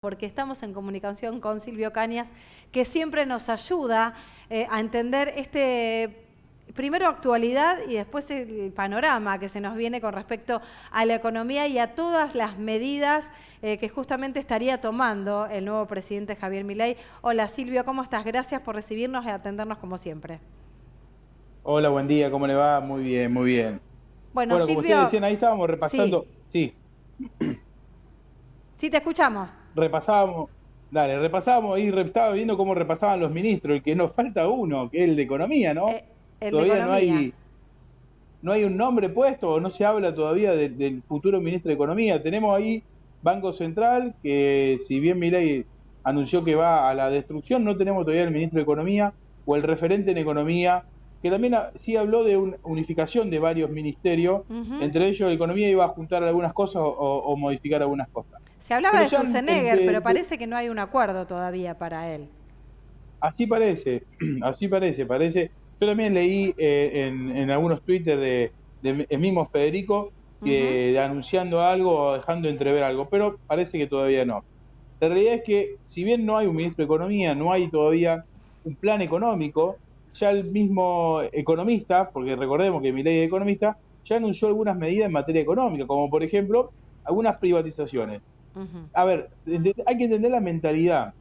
porque estamos en comunicación con Silvio Cañas, que siempre nos ayuda a entender primero actualidad y después el panorama que se nos viene con respecto a la economía y a todas las medidas que justamente estaría tomando el nuevo presidente Javier Milei. Hola Silvio, ¿cómo estás? Gracias por recibirnos y atendernos como siempre. Hola, buen día, ¿cómo le va? Muy bien, muy bien. Bueno, Bueno, como ustedes Silvio, decían, ahí estábamos sí, repasando, sí, sí te escuchamos. repasábamos, dale, repasábamos y estaba viendo cómo repasaban los ministros, el que nos falta uno, que es el de Economía, ¿no? El de Todavía economía. no hay un nombre puesto, o no se habla todavía del futuro ministro de Economía. Tenemos ahí Banco Central, que si bien Milei anunció que va a la destrucción, no tenemos todavía el ministro de Economía o el referente en Economía, que también sí habló de una unificación de varios ministerios, Ujú. entre ellos Economía iba a juntar algunas cosas o modificar algunas cosas. Se hablaba Pero de ya Sturzenegger, pero parece que no hay un acuerdo todavía para él. así parece, así parece. Yo también leí en algunos Twitter de el mismo Federico Ujú. que anunciando algo o dejando entrever algo, pero parece que todavía no. La realidad es que si bien no hay un ministro de Economía, no hay todavía un plan económico, ya el mismo economista, porque recordemos que Milei es economista, ya anunció algunas medidas en materia económica, como por ejemplo algunas privatizaciones. Ujú. A ver, hay que entender la mentalidad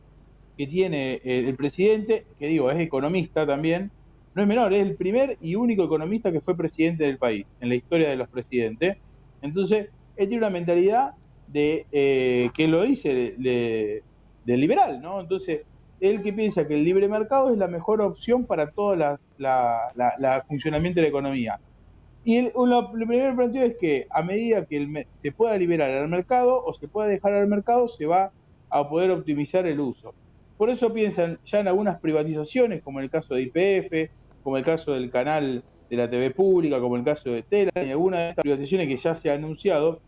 que tiene el presidente, que digo, es economista también, no es menor, es el primer y único economista que fue presidente del país, en la historia de los presidentes. Entonces, él tiene una mentalidad que lo dice de liberal, ¿no? Entonces, él que piensa que el libre mercado es la mejor opción para todo la funcionamiento de la economía. Y lo primero planteo es que a medida que se pueda liberar al mercado o se pueda dejar al mercado, se va a poder optimizar el uso. Por eso piensan ya en algunas privatizaciones, como en el caso de YPF, como el caso del canal de la TV pública, como el caso de Tela, y algunas de estas privatizaciones que ya se ha anunciado.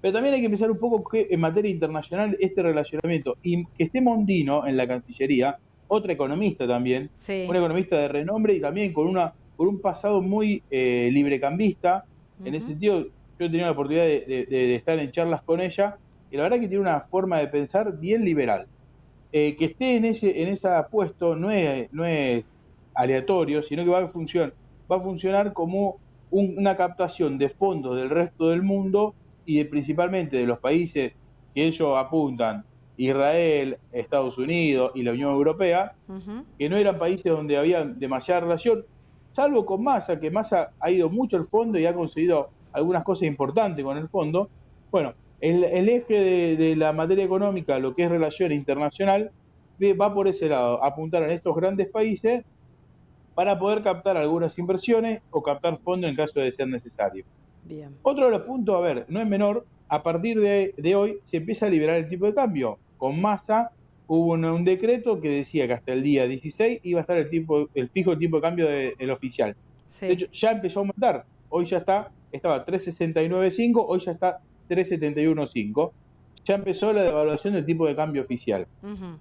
Pero también hay que pensar un poco que en materia internacional este relacionamiento, y que esté Mondino en la Cancillería, otra economista también, Sí. una economista de renombre y también con un pasado muy librecambista. En ese Ujú. sentido, yo he tenido la oportunidad de estar en charlas con ella, y la verdad que tiene una forma de pensar bien liberal. Que esté en ese puesto no es aleatorio, sino que va a funcionar como una captación de fondos del resto del mundo y principalmente de los países que ellos apuntan, Israel, Estados Unidos y la Unión Europea, Ujú. que no eran países donde había demasiada relación, salvo con Massa, que Massa ha ido mucho al fondo y ha conseguido algunas cosas importantes con el fondo. Bueno, el eje de la materia económica, lo que es relación internacional, va por ese lado, apuntar a estos grandes países para poder captar algunas inversiones o captar fondos en caso de ser necesario. Bien. Otro de los puntos, a ver, no es menor, a partir de hoy se empieza a liberar el tipo de cambio. Con Massa hubo un decreto que decía que hasta el día 16 iba a estar el fijo tipo de cambio del oficial. De Sí. hecho, ya empezó a aumentar. Hoy ya estaba 3,69,5, hoy ya está 3,71,5. Ya empezó la devaluación del tipo de cambio oficial. Ujú.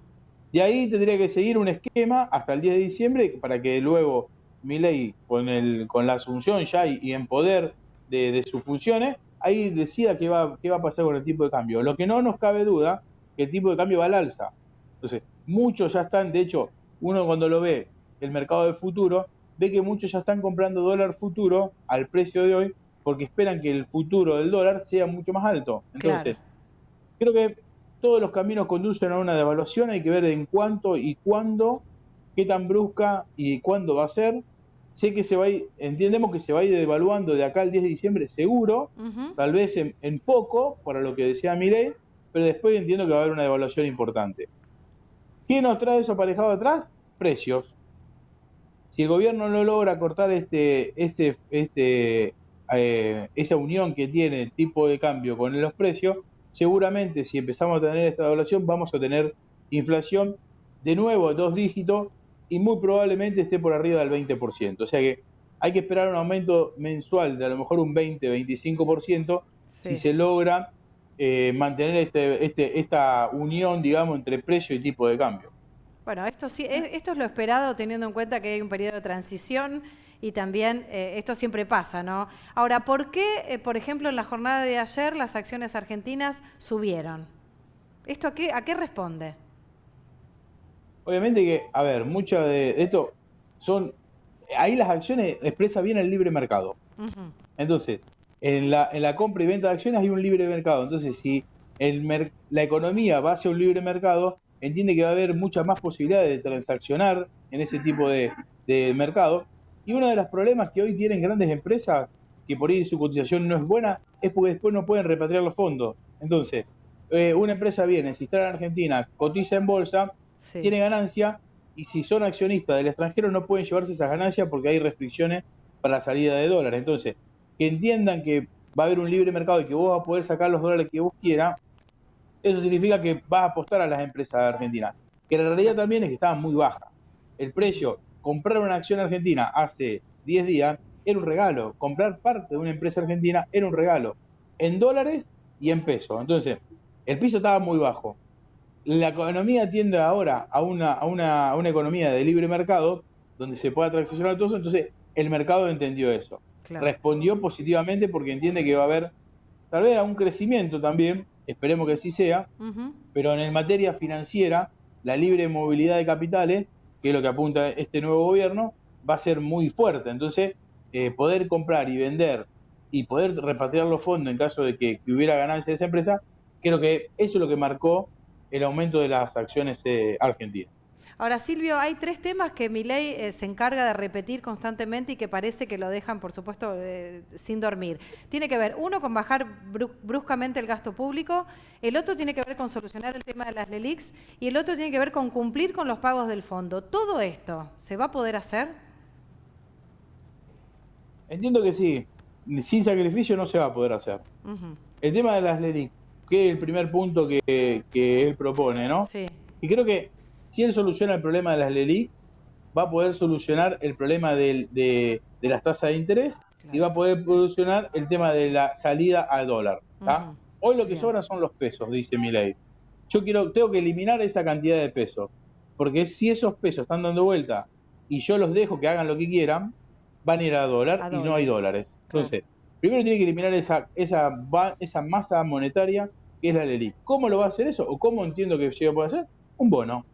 De ahí tendría que seguir un esquema hasta el 10 de diciembre para que luego Milei, con la asunción ya y en poder de sus funciones, ahí decida qué va a pasar con el tipo de cambio. Lo que no nos cabe duda, que el tipo de cambio va al alza. Entonces, muchos ya están, de hecho, uno cuando lo ve el mercado de futuro, ve que muchos ya están comprando dólar futuro al precio de hoy porque esperan que el futuro del dólar sea mucho más alto. Claro. Entonces, creo que todos los caminos conducen a una devaluación, hay que ver en cuánto y cuándo, qué tan brusca y cuándo va a ser. Sé que entendemos que se va a ir devaluando de acá al 10 de diciembre seguro, Ujú. tal vez en poco, para lo que decía Milei, pero después entiendo que va a haber una devaluación importante. ¿Qué nos trae eso aparejado atrás? Precios. Si el gobierno no logra cortar esa unión que tiene el tipo de cambio con los precios, seguramente si empezamos a tener esta devaluación vamos a tener inflación de nuevo 2 dígitos y muy probablemente esté por arriba del 20%. O sea que hay que esperar un aumento mensual de a lo mejor un 20-25% si Sí. se logra mantener esta unión, digamos, entre precio y tipo de cambio. Bueno, esto sí, esto es lo esperado teniendo en cuenta que hay un periodo de transición y también esto siempre pasa, ¿no? Ahora, ¿por qué, por ejemplo, en la jornada de ayer las acciones argentinas subieron? ¿Esto a qué responde? Obviamente que, a ver, mucho de esto son, ahí las acciones expresa bien el libre mercado. Ujú. Entonces, en la compra y venta de acciones hay un libre mercado. Entonces, si la economía va hacia un libre mercado, entiende que va a haber muchas más posibilidades de transaccionar en ese tipo de mercado. Y uno de los problemas que hoy tienen grandes empresas, que por ahí su cotización no es buena, es porque después no pueden repatriar los fondos. Entonces, una empresa viene, se instala en Argentina, cotiza en bolsa, Sí, tiene ganancia, y si son accionistas del extranjero no pueden llevarse esas ganancias porque hay restricciones para la salida de dólares. Entonces, que entiendan que va a haber un libre mercado y que vos vas a poder sacar los dólares que vos quieras, eso significa que vas a apostar a las empresas argentinas, que la realidad claro. también es que estaban muy bajas. El Ujú. precio, comprar una acción argentina hace 10 días era un regalo, comprar parte de una empresa argentina era un regalo, en dólares y en pesos. Entonces, el piso estaba muy bajo. La economía tiende ahora a una economía de libre mercado, donde se pueda transaccionar todo eso, entonces el mercado entendió eso. Claro. Respondió positivamente porque entiende que va a haber tal vez un crecimiento también, esperemos que así sea, Ujú. pero en materia financiera, la libre movilidad de capitales, que es lo que apunta este nuevo gobierno, va a ser muy fuerte. Entonces, poder comprar y vender y poder repatriar los fondos en caso de que hubiera ganancia de esa empresa, creo que eso es lo que marcó el aumento de las acciones argentinas. Ahora, Silvio, hay tres temas que Milei se encarga de repetir constantemente y que parece que lo dejan, por supuesto, sin dormir. Tiene que ver, uno, con bajar bruscamente el gasto público, el otro tiene que ver con solucionar el tema de las LELIQs y el otro tiene que ver con cumplir con los pagos del fondo. ¿Todo esto se va a poder hacer? Entiendo que sí, sin sacrificio no se va a poder hacer. Ujú. El tema de las LELIC, que es el primer punto que él propone, ¿no? Sí, Y creo que si él soluciona el problema de las LELIC, va a poder solucionar el problema de las tasas de interés y claro. va a poder solucionar el tema de la salida al dólar. ¿Tá? Ujú. Hoy lo que Bien. sobra son los pesos, dice Milei. Tengo que eliminar esa cantidad de pesos, porque si esos pesos están dando vuelta y yo los dejo que hagan lo que quieran, van a ir a dólar A y no hay dólares. dólares. Claro. Entonces, primero tiene que eliminar esa masa monetaria que es la LELIC. ¿Cómo lo va a hacer eso? ¿O cómo entiendo que se puede hacer? Un bono.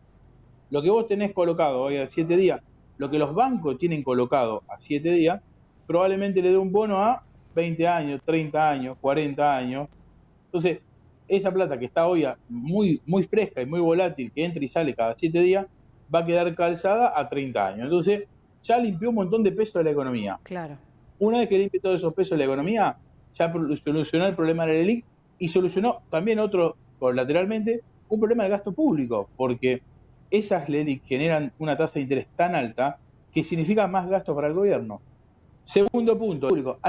Lo que vos tenés colocado hoy a 7 días, lo que los bancos tienen colocado a 7 días, probablemente le dé un bono a 20 años, 30 años, 40 años. Entonces, esa plata que está hoy muy, muy fresca y muy volátil, que entra y sale cada 7 días, va a quedar calzada a 30 años. Entonces, ya limpió un montón de peso de la economía. Claro. Una vez que limpie todos esos pesos de la economía, ya solucionó el problema de la LELIC y solucionó también otro, colateralmente, un problema del gasto público, porque esas LELIC generan una tasa de interés tan alta que significa más gastos para el gobierno. Segundo punto, público,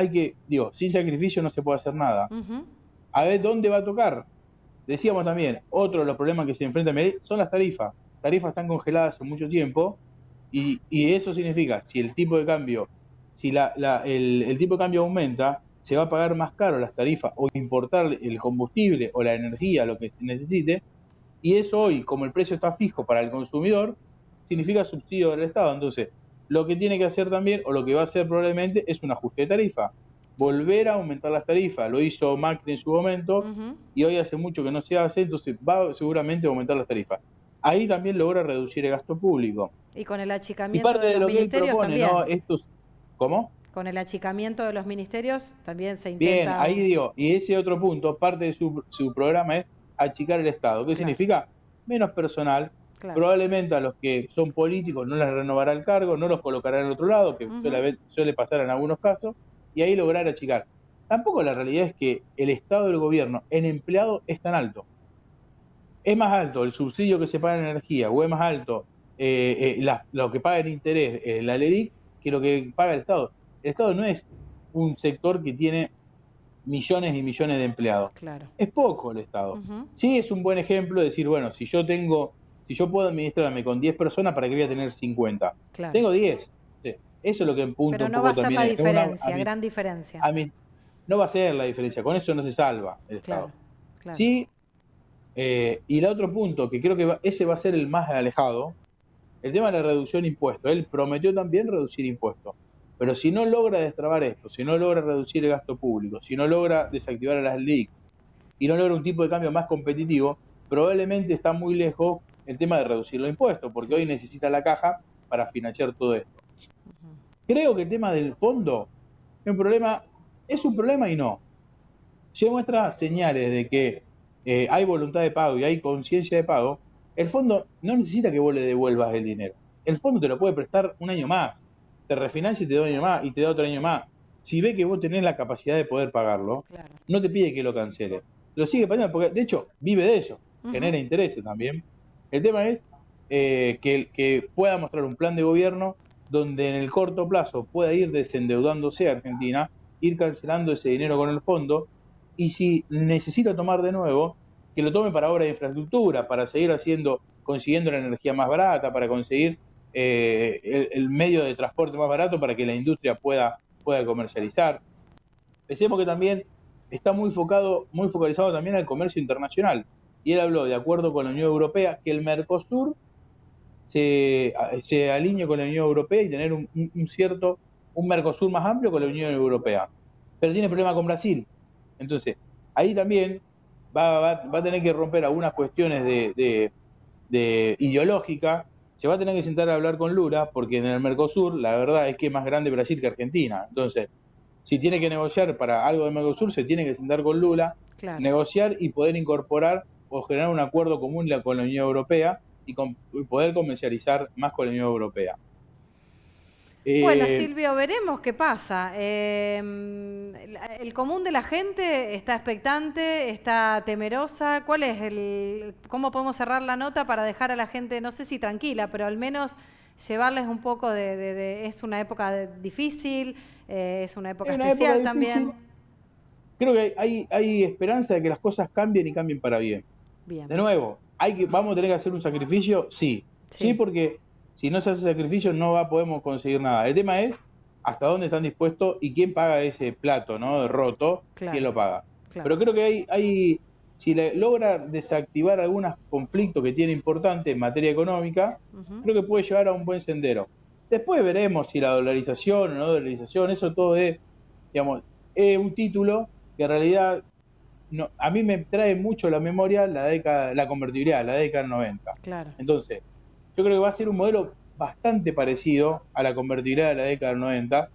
sin sacrificio no se puede hacer nada. Ujú. A ver dónde va a tocar. Decíamos también, otro de los problemas que se enfrenta Milei son las tarifas. Tarifas están congeladas hace mucho tiempo y eso significa, si el tipo de cambio, si el tipo de cambio aumenta, se va a pagar más caro las tarifas o importar el combustible o la energía, lo que se necesite, y eso hoy, como el precio está fijo para el consumidor, significa subsidio del Estado. Entonces, lo que tiene que hacer también, o lo que va a hacer probablemente, es un ajuste de tarifa. Volver a aumentar las tarifas. Lo hizo Macri en su momento Ujú. y hoy hace mucho que no se hace, entonces va seguramente a aumentar las tarifas. Ahí también logra reducir el gasto público. Y con el Y achicamiento parte de de los lo que él ministerios propone, ¿no? también. ¿Cómo? Con el achicamiento de los ministerios también se Bien, intenta. ahí digo, y ese otro punto, parte de su programa es achicar el Estado. ¿Qué Claro, significa? Menos personal, claro. probablemente a los que son políticos no les renovará el cargo, no los colocará en otro lado, que Ujú. suele pasar en algunos casos, y ahí lograr achicar. Tampoco la realidad es que el Estado del gobierno en empleado es tan alto. Es más alto el subsidio que se paga en energía, o es más alto lo que paga en interés la LELIC que lo que paga el Estado. El Estado no es un sector que tiene millones y millones de empleados. Claro. Es poco el Estado. Ujú. Sí es un buen ejemplo decir, bueno, si yo puedo administrarme con 10 personas, ¿para qué voy a tener 50? Claro. Tengo 10. Sí, eso es lo que apunta Pero un no va a poco ser también. la diferencia, gran diferencia. No va a ser la diferencia, con eso no se salva el Claro, Estado. claro. Sí, y el otro punto, que creo que ese va a ser el más alejado, el tema de la reducción de impuestos. Él prometió también reducir impuestos. Pero si no logra destrabar esto, si no logra reducir el gasto público, si no logra desactivar a las LIC y no logra un tipo de cambio más competitivo, probablemente está muy lejos el tema de reducir los impuestos, porque hoy necesita la caja para financiar todo esto. Creo que el tema del fondo es un problema y no. Si muestra señales de que hay voluntad de pago y hay conciencia de pago, el fondo no necesita que vos le devuelvas el dinero. El fondo te lo puede prestar un año más, te refinancia y te da un año más y te da otro año más. Si ve que vos tenés la capacidad de poder pagarlo, Claro. no te pide que lo cancele. Lo sigue pagando porque, de hecho, vive de eso, genera intereses también. El tema es que pueda mostrar un plan de gobierno donde en el corto plazo pueda ir desendeudándose a Argentina, ir cancelando ese dinero con el fondo, y si necesita tomar de nuevo, que lo tome para obras de infraestructura, para seguir consiguiendo la energía más barata, para conseguir el medio de transporte más barato para que la industria pueda comercializar. Pensemos que también está muy focalizado también al comercio internacional. Y él habló, de acuerdo con la Unión Europea, que el Mercosur se alinee con la Unión Europea y tener un Mercosur más amplio con la Unión Europea. Pero tiene problema con Brasil. Entonces, ahí también va a tener que romper algunas cuestiones de ideológica. Se va a tener que sentar a hablar con Lula, porque en el Mercosur la verdad es que es más grande Brasil que Argentina. Entonces, si tiene que negociar para algo de Mercosur, se tiene que sentar con Lula, claro, negociar y poder incorporar o generar un acuerdo común con la Unión Europea y poder comercializar más con la Unión Europea. Bueno, Silvio, veremos qué pasa. El común de la gente está expectante, está temerosa. ¿Cómo podemos cerrar la nota para dejar a la gente, no sé si tranquila, pero al menos llevarles un poco es una época difícil, es una época especial también? Creo que hay esperanza de que las cosas cambien y cambien para bien. De nuevo, vamos a tener que hacer un sacrificio, sí, porque si no se hace sacrificio no podemos conseguir nada. El tema es hasta dónde están dispuestos y quién paga ese plato, ¿no? Roto, claro, quién lo paga. Claro. Pero creo que si logra desactivar algunos conflictos que tiene importantes en materia económica, creo que puede llevar a un buen sendero. Después veremos si la dolarización o no dolarización, eso todo es, digamos, un título que en realidad a mí me trae mucho a la memoria la convertibilidad, la década del 90. Claro. Entonces, yo creo que va a ser un modelo bastante parecido a la convertibilidad de la década del 90,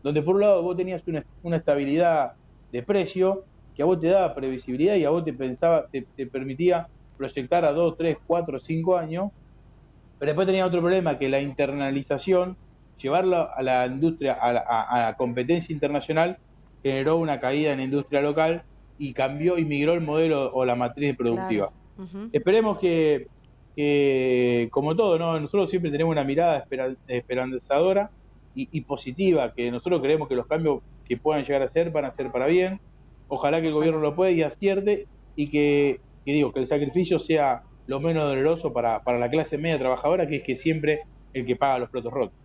donde por un lado vos tenías una estabilidad de precio que a vos te daba previsibilidad y a vos te permitía proyectar a 2, 3, 4, 5 años, pero después tenía otro problema, que la internalización, llevarlo a la industria, a la competencia internacional, generó una caída en la industria local y cambió y migró el modelo o la matriz productiva. Claro. Esperemos que, como todo, ¿no? Nosotros siempre tenemos una mirada esperanzadora y positiva, que nosotros creemos que los cambios que puedan llegar a ser van a ser para bien. Ojalá que el gobierno lo pueda y acierte, y que el sacrificio sea lo menos doloroso para la clase media trabajadora, que es que siempre el que paga los platos rotos.